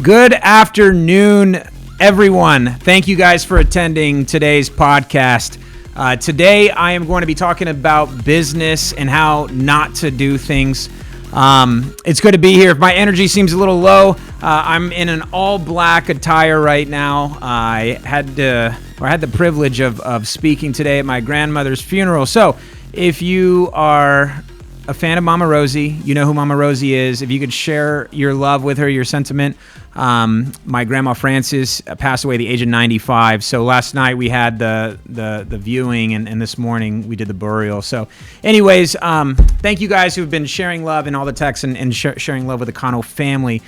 Good afternoon, everyone. Thank you guys for attending today's podcast. Today, I am going to be talking about business and how not to do things. It's good to be here. If my energy seems a little low, I'm in an all-black attire right now. I had the privilege of speaking today at my grandmother's funeral. So, if you are a fan of Mama Rosie, you know who Mama Rosie is. If you could share your love with her, your sentiment. My grandma Frances passed away at the age of 95. So last night we had the viewing, and this morning we did the burial. So anyways, thank you guys who've been sharing love in all the texts and sharing love with the Cano family.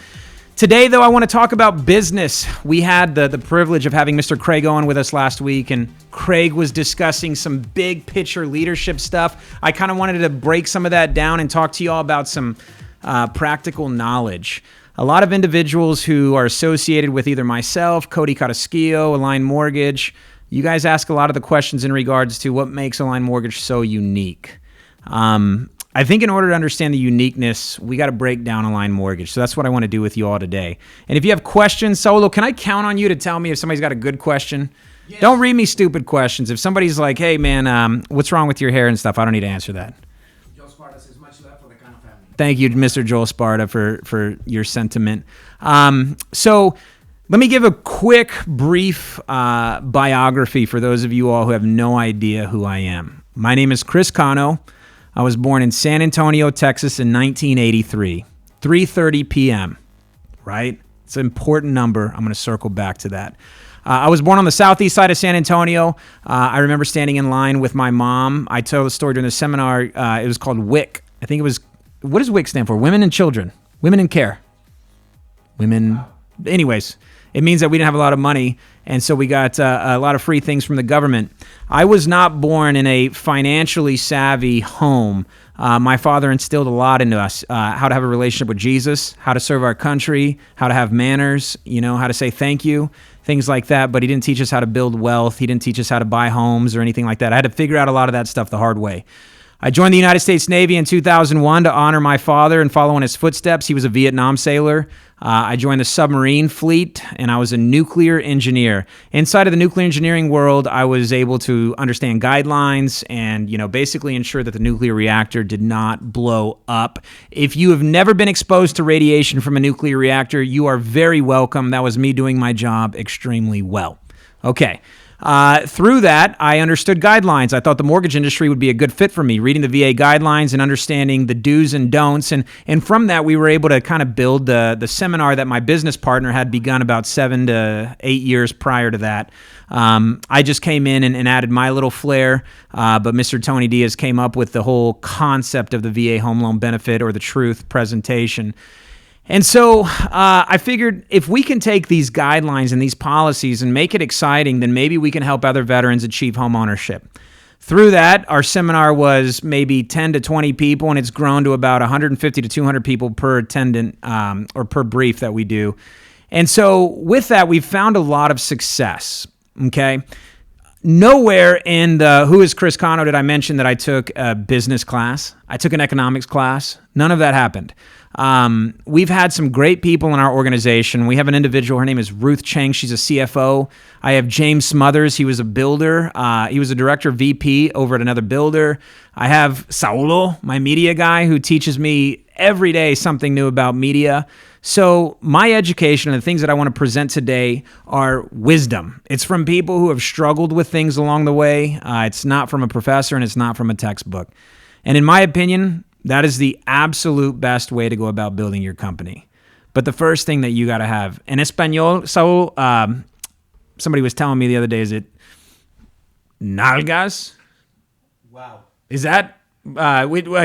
Today, though, I want to talk about business. We had the privilege of having Mr. Craig on with us last week, and Craig was discussing some big picture leadership stuff. I kind of wanted to break some of that down and talk to you all about some practical knowledge. A lot of individuals who are associated with either myself, Cody Carrasquillo, Align Mortgage, you guys ask a lot of the questions in regards to what makes Align Mortgage so unique. I think in order to understand the uniqueness, we got to break down Align Mortgage. So that's what I want to do with you all today. And if you have questions, Solo, can I count on you to tell me if somebody's got a good question? Yes. Don't read me stupid questions. If somebody's like, hey, man, what's wrong with your hair and stuff, I don't need to answer that. Joel Sparta says much love for the Cano family. Thank you, Mr. Joel Sparta, for your sentiment. So let me give a quick, brief biography for those of you all who have no idea who I am. My name is Chris Cano. I was born in San Antonio, Texas in 1983, 3:30 p.m., right? It's an important number. I'm going to circle back to that. I was born on the southeast side of San Antonio. I remember standing in line with my mom. I told the story during the seminar. It was called WIC. I think it was, what does WIC stand for? Women and Children. Women in Care. Women, anyways. It means that we didn't have a lot of money, and so we got a lot of free things from the government. I was not born in a financially savvy home. My father instilled a lot into us, how to have a relationship with Jesus, how to serve our country, how to have manners, how to say thank you, things like that. But he didn't teach us how to build wealth. He didn't teach us how to buy homes or anything like that. I had to figure out a lot of that stuff the hard way. I joined the United States Navy in 2001 to honor my father and follow in his footsteps. He was a Vietnam sailor. I joined the submarine fleet, and I was a nuclear engineer. Inside of the nuclear engineering world, I was able to understand guidelines and, basically ensure that the nuclear reactor did not blow up. If you have never been exposed to radiation from a nuclear reactor, you are very welcome. That was me doing my job extremely well. Okay. Through that, I understood guidelines. I thought the mortgage industry would be a good fit for me, reading the VA guidelines and understanding the do's and don'ts. And from that, we were able to kind of build the seminar that my business partner had begun about 7 to 8 years prior to that. I just came in and added my little flair, but Mr. Tony Diaz came up with the whole concept of the VA home loan benefit or the truth presentation. And so I figured if we can take these guidelines and these policies and make it exciting, then maybe we can help other veterans achieve home ownership. Through that, our seminar was maybe 10 to 20 people, and it's grown to about 150 to 200 people per attendant or per brief that we do. And so with that, we've found a lot of success, okay? Nowhere in the Who is Chris Cano did I mention that I took a business class. I took an economics class. None of that happened. We've had some great people in our organization. We have an individual, her name is Ruth Chang. She's a CFO. I have James Smothers. He was a builder. He was a director VP over at another builder. I have Saulo, my media guy, who teaches me every day something new about media. So my education and the things that I want to present today are wisdom. It's from people who have struggled with things along the way. It's not from a professor, and it's not from a textbook. And in my opinion, that is the absolute best way to go about building your company. But the first thing that you got to have, in Espanol, Saul, somebody was telling me the other day, is it nalgas? Wow. Is that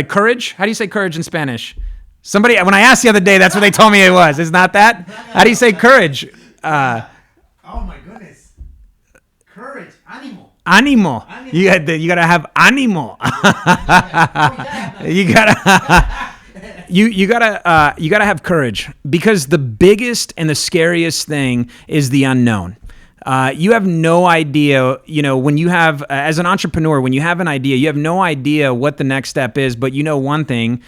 courage? How do you say courage in Spanish? Somebody, when I asked the other day, that's what they told me it was. It's not that? How do you say courage? Oh my goodness. Courage. Ánimo. Animo. You gotta have animo. you gotta have courage, because the biggest and the scariest thing is the unknown. You have no idea, when you have, as an entrepreneur, when you have an idea, you have no idea what the next step is, but you know one thing,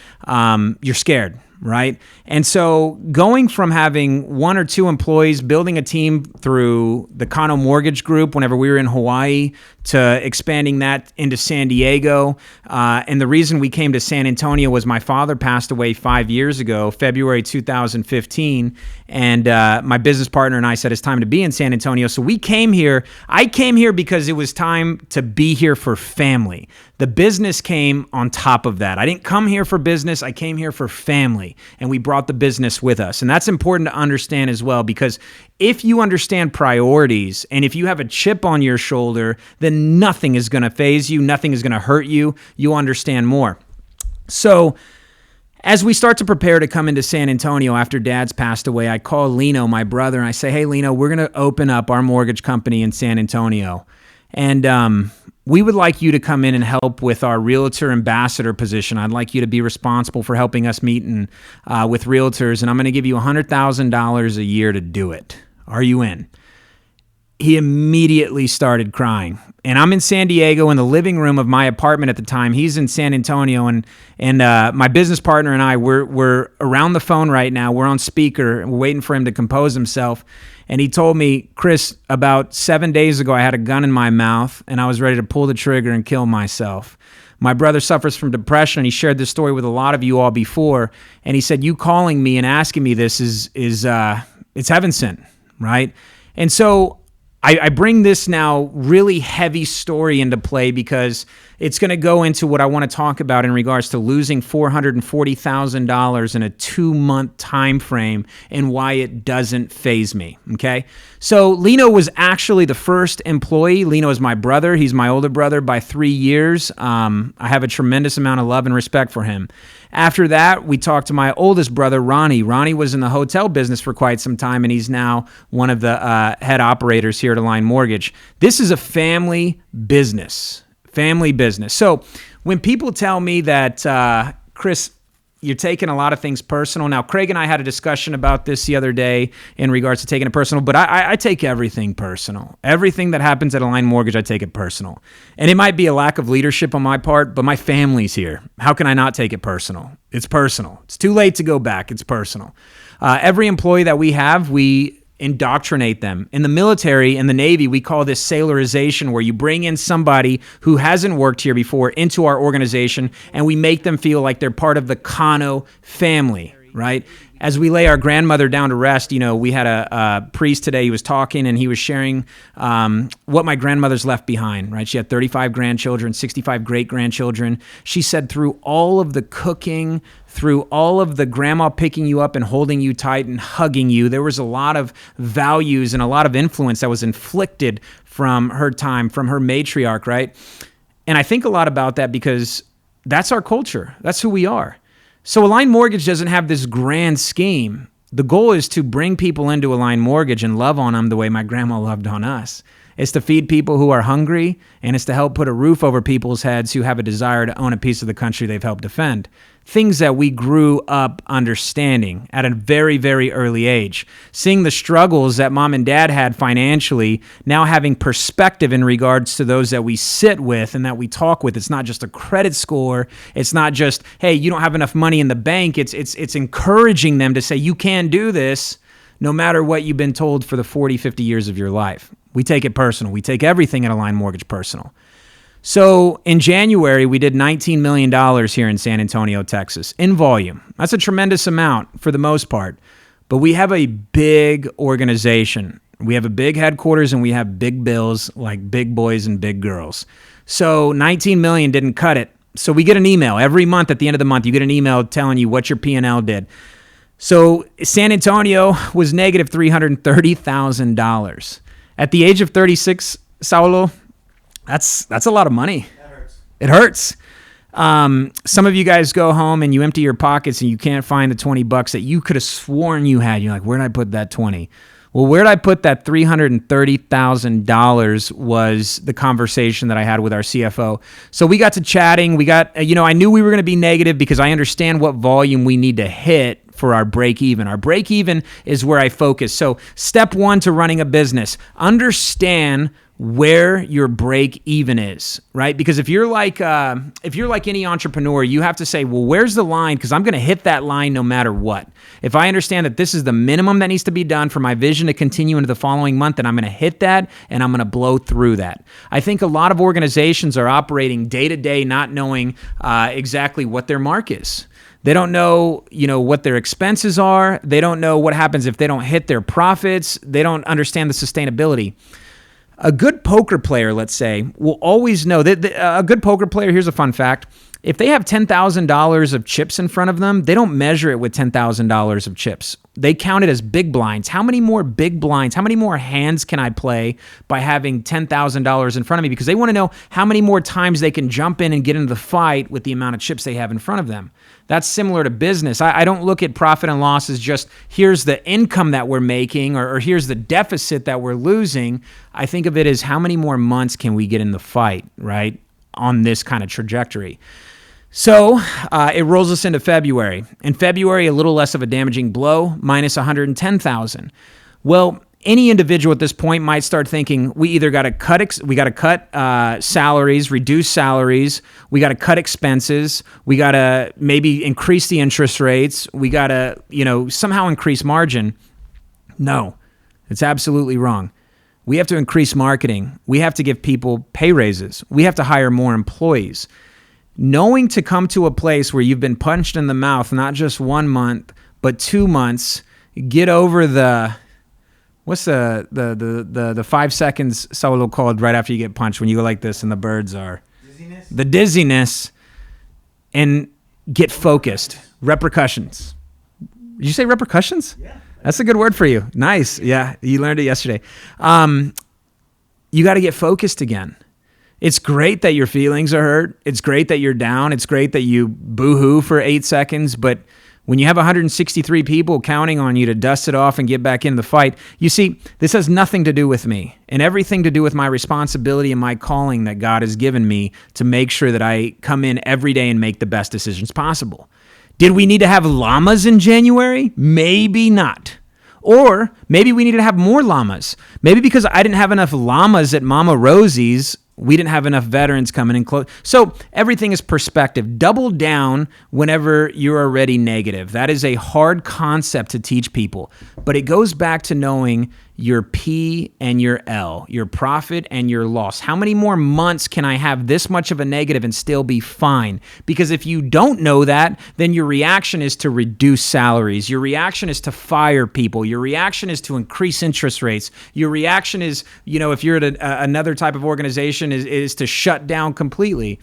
you're scared, right? And so going from having 1 or 2 employees, building a team through the Cano Mortgage Group whenever we were in Hawaii, to expanding that into San Diego. And the reason we came to San Antonio was my father passed away 5 years ago, February 2015. And my business partner and I said it's time to be in San Antonio. So we came here. I came here because it was time to be here for family. The business came on top of that. I didn't come here for business. I came here for family, and we brought the business with us. And that's important to understand as well, because if you understand priorities and if you have a chip on your shoulder, then nothing is going to faze you. Nothing is going to hurt you. You'll understand more. So as we start to prepare to come into San Antonio after Dad's passed away, I call Lino, my brother, and I say, hey, Lino, we're going to open up our mortgage company in San Antonio. And we would like you to come in and help with our realtor ambassador position. I'd like you to be responsible for helping us meet with realtors, and I'm going to give you $100,000 a year to do it. Are you in? He immediately started crying. And I'm in San Diego in the living room of my apartment at the time. He's in San Antonio, and my business partner and I, we're around the phone right now. We're on speaker, and we're waiting for him to compose himself. And he told me, Chris, about 7 days ago, I had a gun in my mouth, and I was ready to pull the trigger and kill myself. My brother suffers from depression, and he shared this story with a lot of you all before. And he said, you calling me and asking me this is it's heaven sent, right? And so I bring this now really heavy story into play because it's going to go into what I want to talk about in regards to losing $440,000 in a 2-month time frame and why it doesn't faze me, okay? So Lino was actually the first employee. Lino is my brother. He's my older brother by 3 years. I have a tremendous amount of love and respect for him. After that, we talked to my oldest brother, Ronnie. Ronnie was in the hotel business for quite some time, and he's now one of the head operators here at Align Mortgage. This is a family business. Family business. So when people tell me that, Chris, you're taking a lot of things personal. Now, Craig and I had a discussion about this the other day in regards to taking it personal, but I take everything personal. Everything that happens at Align Mortgage, I take it personal. And it might be a lack of leadership on my part, but my family's here. How can I not take it personal? It's personal. It's too late to go back. It's personal. Every employee that we have, we indoctrinate them. In the military and the Navy, we call this sailorization, where you bring in somebody who hasn't worked here before into our organization, and we make them feel like they're part of the Cano family, right? As we lay our grandmother down to rest, we had a priest today. He was talking, and he was sharing what my grandmother's left behind, right? She had 35 grandchildren, 65 great-grandchildren. She said through all of the cooking, through all of the grandma picking you up and holding you tight and hugging you, there was a lot of values and a lot of influence that was inflicted from her time, from her matriarch, right? And I think a lot about that because that's our culture. That's who we are. So Align Mortgage doesn't have this grand scheme. The goal is to bring people into Align Mortgage and love on them the way my grandma loved on us. It's to feed people who are hungry, and it's to help put a roof over people's heads who have a desire to own a piece of the country they've helped defend. Things that we grew up understanding at a very, very early age. Seeing the struggles that mom and dad had financially, now having perspective in regards to those that we sit with and that we talk with. It's not just a credit score. It's not just, hey, you don't have enough money in the bank. It's encouraging them to say, you can do this no matter what you've been told for the 40, 50 years of your life. We take it personal. We take everything at Align Mortgage personal. So in January, we did $19 million here in San Antonio, Texas, in volume. That's a tremendous amount for the most part. But we have a big organization. We have a big headquarters, and we have big bills like big boys and big girls. So 19 million didn't cut it. So we get an email every month. At the end of the month, you get an email telling you what your P&L did. So San Antonio was negative $330,000. At the age of 36, Saulo, that's a lot of money. That hurts. It hurts. Some of you guys go home and you empty your pockets and you can't find the $20 that you could have sworn you had. You're like, where did I put that 20? Well, where did I put that $330,000 was the conversation that I had with our CFO. So we got to chatting. I knew we were going to be negative because I understand what volume we need to hit for our break even. Our break even is where I focus. So step one to running a business, understand where your break even is, right? Because if you're like any entrepreneur, you have to say, well, where's the line? Because I'm going to hit that line no matter what. If I understand that this is the minimum that needs to be done for my vision to continue into the following month, then I'm going to hit that and I'm going to blow through that. I think a lot of organizations are operating day to day, not knowing exactly what their mark is. They don't know, what their expenses are. They don't know what happens if they don't hit their profits. They don't understand the sustainability. A good poker player, let's say, will always know that a good poker player, here's a fun fact. If they have $10,000 of chips in front of them, they don't measure it with $10,000 of chips. They count it as big blinds. How many more big blinds, how many more hands can I play by having $10,000 in front of me? Because they want to know how many more times they can jump in and get into the fight with the amount of chips they have in front of them. That's similar to business. I don't look at profit and loss as just here's the income that we're making or here's the deficit that we're losing. I think of it as how many more months can we get in the fight, right, on this kind of trajectory. So it rolls us into February. In February, a little less of a damaging blow, minus 110,000. Well, any individual at this point might start thinking, we either got to cut salaries, reduce salaries, we got to cut expenses, we got to maybe increase the interest rates, we got to somehow increase margin. No, it's absolutely wrong. We have to increase marketing. We have to give people pay raises. We have to hire more employees. Knowing to come to a place where you've been punched in the mouth, not just 1 month, but 2 months, get over what's the 5 seconds solo called right after you get punched when you go like this and the birds are? Dizziness. The dizziness, and get focused. Repercussions. Did you say repercussions? Yeah. That's a good word for you. Nice. Yeah, you learned it yesterday. You got to get focused again. It's great that your feelings are hurt. It's great that you're down. It's great that you boo-hoo for 8 seconds. But when you have 163 people counting on you to dust it off and get back in the fight, you see, this has nothing to do with me and everything to do with my responsibility and my calling that God has given me to make sure that I come in every day and make the best decisions possible. Did we need to have llamas in January? Maybe not. Or maybe we needed to have more llamas. Maybe because I didn't have enough llamas at Mama Rosie's, we didn't have enough veterans coming in close. So everything is perspective. Double down whenever you're already negative. That is a hard concept to teach people. But it goes back to knowing your P and your L, your profit and your loss. How many more months can I have this much of a negative and still be fine? Because if you don't know that, then your reaction is to reduce salaries. Your reaction is to fire people. Your reaction is to increase interest rates. Your reaction is, if you're at another type of organization, is to shut down completely.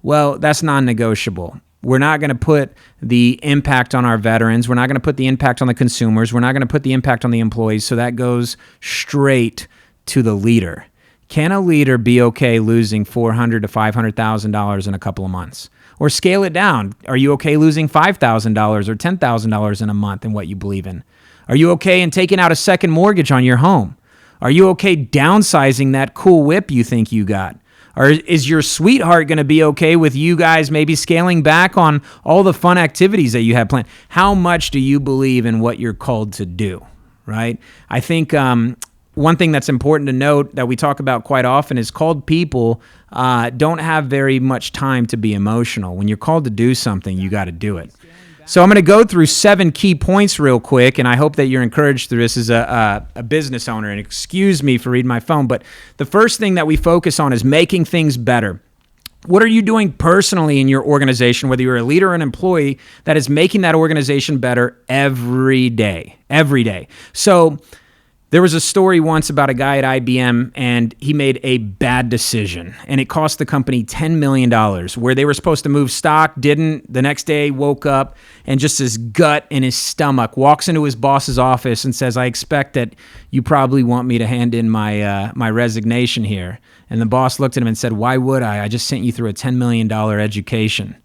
Well, that's non-negotiable. We're not going to put the impact on our veterans. We're not going to put the impact on the consumers. We're not going to put the impact on the employees. So that goes straight to the leader. Can a leader be okay losing $400,000 to $500,000 in a couple of months? Or scale it down. Are you okay losing $5,000 or $10,000 in a month in what you believe in? Are you okay in taking out a second mortgage on your home? Are you okay downsizing that cool whip you think you got? Or is your sweetheart going to be okay with you guys maybe scaling back on all the fun activities that you have planned? How much do you believe in what you're called to do, right? I think one thing that's important to note that we talk about quite often is called people don't have very much time to be emotional. When you're called to do something, you got to do it. So I'm going to go through 7 key points real quick, and I hope that you're encouraged through this as a business owner. And excuse me for reading my phone, but the first thing that we focus on is making things better. What are you doing personally in your organization, whether you're a leader or an employee, that is making that organization better every day? Every day. So there was a story once about a guy at IBM, and he made a bad decision, and it cost the company $10 million, where they were supposed to move stock, didn't. The next day, woke up, and just his gut in his stomach, walks into his boss's office and says, I expect that you probably want me to hand in my resignation here. And the boss looked at him and said, why would I? I just sent you through a $10 million education.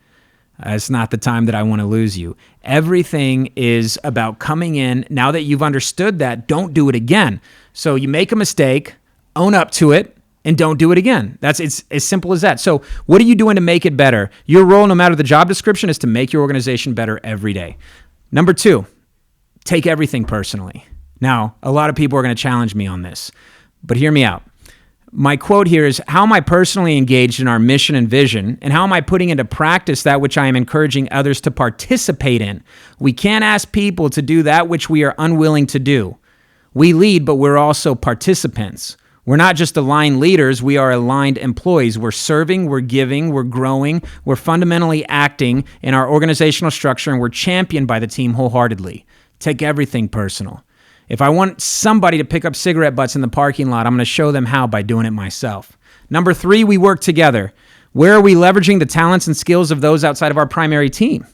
It's not the time that I want to lose you. Everything is about coming in. Now that you've understood that, don't do it again. So you make a mistake, own up to it, and don't do it again. It's as simple as that. So what are you doing to make it better? Your role, no matter the job description, is to make your organization better every day. Number 2, take everything personally. Now, a lot of people are going to challenge me on this, but hear me out. My quote here is, how am I personally engaged in our mission and vision? And how am I putting into practice that which I am encouraging others to participate in? We can't ask people to do that which we are unwilling to do. We lead, but we're also participants. We're not just aligned leaders, we are aligned employees. We're serving, we're giving, we're growing, we're fundamentally acting in our organizational structure, and we're championed by the team wholeheartedly. Take everything personal. If I want somebody to pick up cigarette butts in the parking lot, I'm going to show them how by doing it myself. Number 3, we work together. Where are we leveraging the talents and skills of those outside of our primary team,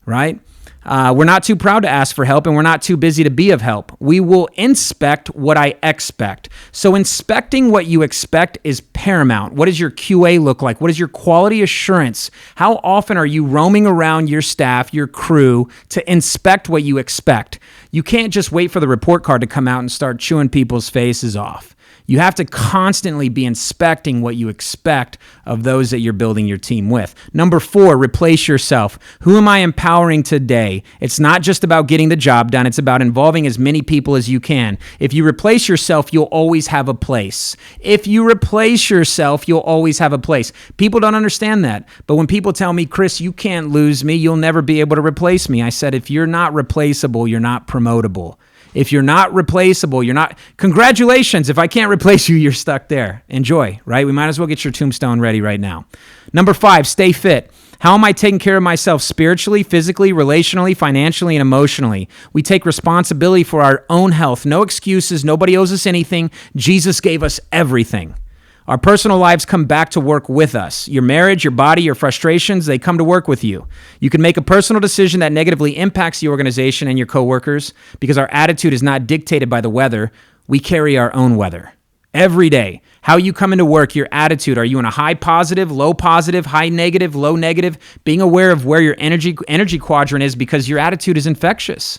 right? We're not too proud to ask for help, and we're not too busy to be of help. We will inspect what I expect. So inspecting what you expect is paramount. What does your QA look like? What is your quality assurance? How often are you roaming around your staff, your crew, to inspect what you expect? You can't just wait for the report card to come out and start chewing people's faces off. You have to constantly be inspecting what you expect of those that you're building your team with. Number 4, replace yourself. Who am I empowering today? It's not just about getting the job done. It's about involving as many people as you can. If you replace yourself, you'll always have a place. If you replace yourself, you'll always have a place. People don't understand that. But when people tell me, Chris, you can't lose me, you'll never be able to replace me, I said, if you're not replaceable, you're not promotable. If you're not replaceable, you're not, congratulations. If I can't replace you, you're stuck there. Enjoy, right? We might as well get your tombstone ready right now. Number 5, stay fit. How am I taking care of myself spiritually, physically, relationally, financially, and emotionally? We take responsibility for our own health. No excuses. Nobody owes us anything. Jesus gave us everything. Our personal lives come back to work with us. Your marriage, your body, your frustrations, they come to work with you. You can make a personal decision that negatively impacts the organization and your coworkers because our attitude is not dictated by the weather. We carry our own weather. Every day, how you come into work, your attitude. Are you in a high positive, high negative, low negative? Being aware of where your energy quadrant is because your attitude is infectious.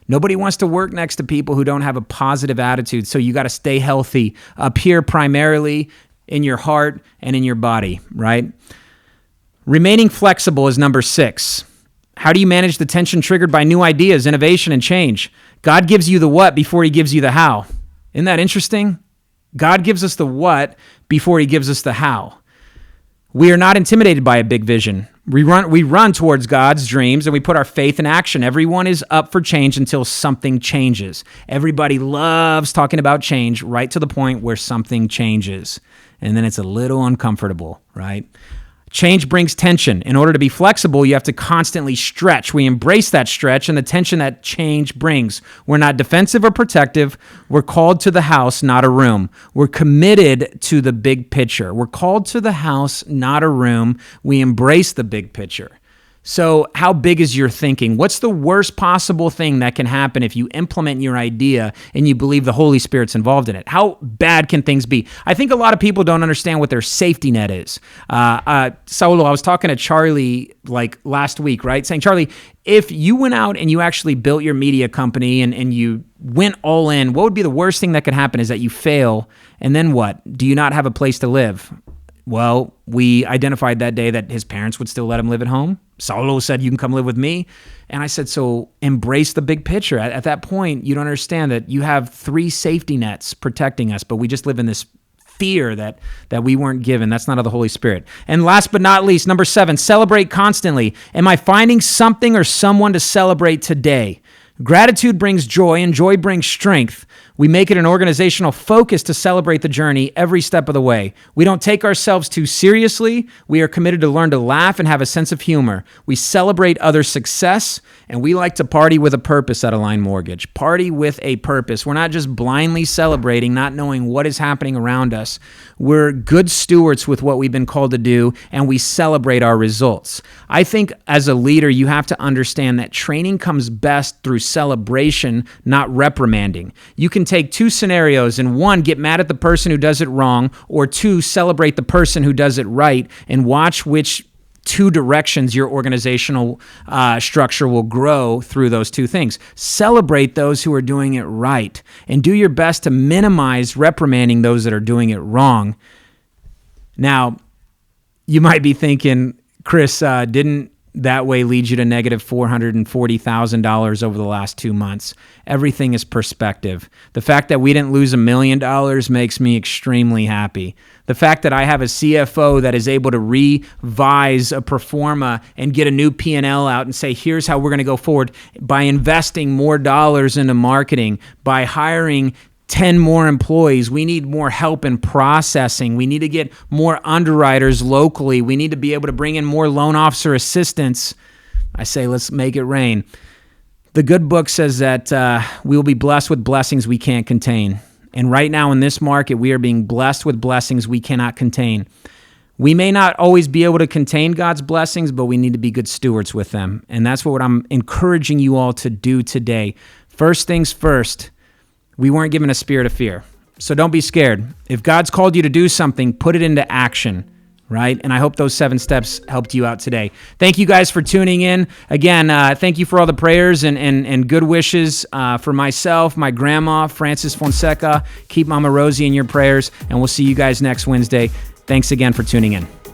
Nobody wants to work next to people who don't have a positive attitude, so you got to stay healthy up here primarily, in your heart and in your body, right? Remaining flexible is number 6. How do you manage the tension triggered by new ideas, innovation, and change? God gives you the what before he gives you the how. Isn't that interesting? God gives us the what before he gives us the how. We are not intimidated by a big vision. We run towards God's dreams and we put our faith in action. Everyone is up for change until something changes. Everybody loves talking about change right to the point where something changes. And then it's a little uncomfortable, right? Change brings tension. In order to be flexible, you have to constantly stretch. We embrace that stretch and the tension that change brings. We're not defensive or protective. We're called to the house, not a room. We're committed to the big picture. We're called to the house, not a room. We embrace the big picture. So how big is your thinking? What's the worst possible thing that can happen if you implement your idea and you believe the Holy Spirit's involved in it? How bad can things be? I think a lot of people don't understand what their safety net is. Saulo, I was talking to Charlie like last week, right? Saying, Charlie, if you went out and you actually built your media company and you went all in, what would be the worst thing that could happen is that you fail, and then what? Do you not have a place to live? Well, we identified that day that his parents would still let him live at home. Saulo said, you can come live with me. And I said, so embrace the big picture. At that point, you don't understand that you have 3 safety nets protecting us, but we just live in this fear that we weren't given. That's not of the Holy Spirit. And last but not least, number 7, celebrate constantly. Am I finding something or someone to celebrate today? Gratitude brings joy, and joy brings strength. We make it an organizational focus to celebrate the journey every step of the way. We don't take ourselves too seriously. We are committed to learn to laugh and have a sense of humor. We celebrate others' success, and we like to party with a purpose at Align Mortgage. Party with a purpose. We're not just blindly celebrating, not knowing what is happening around us. We're good stewards with what we've been called to do, and we celebrate our results. I think as a leader, you have to understand that training comes best through celebration, not reprimanding. You can take 2 scenarios and 1, get mad at the person who does it wrong, or 2, celebrate the person who does it right, and watch which 2 directions your organizational structure will grow through those 2 things. Celebrate those who are doing it right, and do your best to minimize reprimanding those that are doing it wrong. Now, you might be thinking, Chris, didn't that way leads you to negative $440,000 over the last 2 months. Everything is perspective. The fact that we didn't lose $1 million makes me extremely happy. The fact that I have a CFO that is able to revise a pro forma and get a new P&L out and say, here's how we're going to go forward by investing more dollars into marketing, by hiring 10 more employees. We need more help in processing. We need to get more underwriters locally. We need to be able to bring in more loan officer assistants. I say, let's make it rain. The good book says that we will be blessed with blessings we can't contain. And right now in this market, we are being blessed with blessings we cannot contain. We may not always be able to contain God's blessings, but we need to be good stewards with them. And that's what I'm encouraging you all to do today. First things first, we weren't given a spirit of fear. So don't be scared. If God's called you to do something, put it into action, right? And I hope those 7 steps helped you out today. Thank you guys for tuning in. Again, thank you for all the prayers and good wishes for myself, my grandma, Francis Fonseca. Keep Mama Rosie in your prayers, and we'll see you guys next Wednesday. Thanks again for tuning in.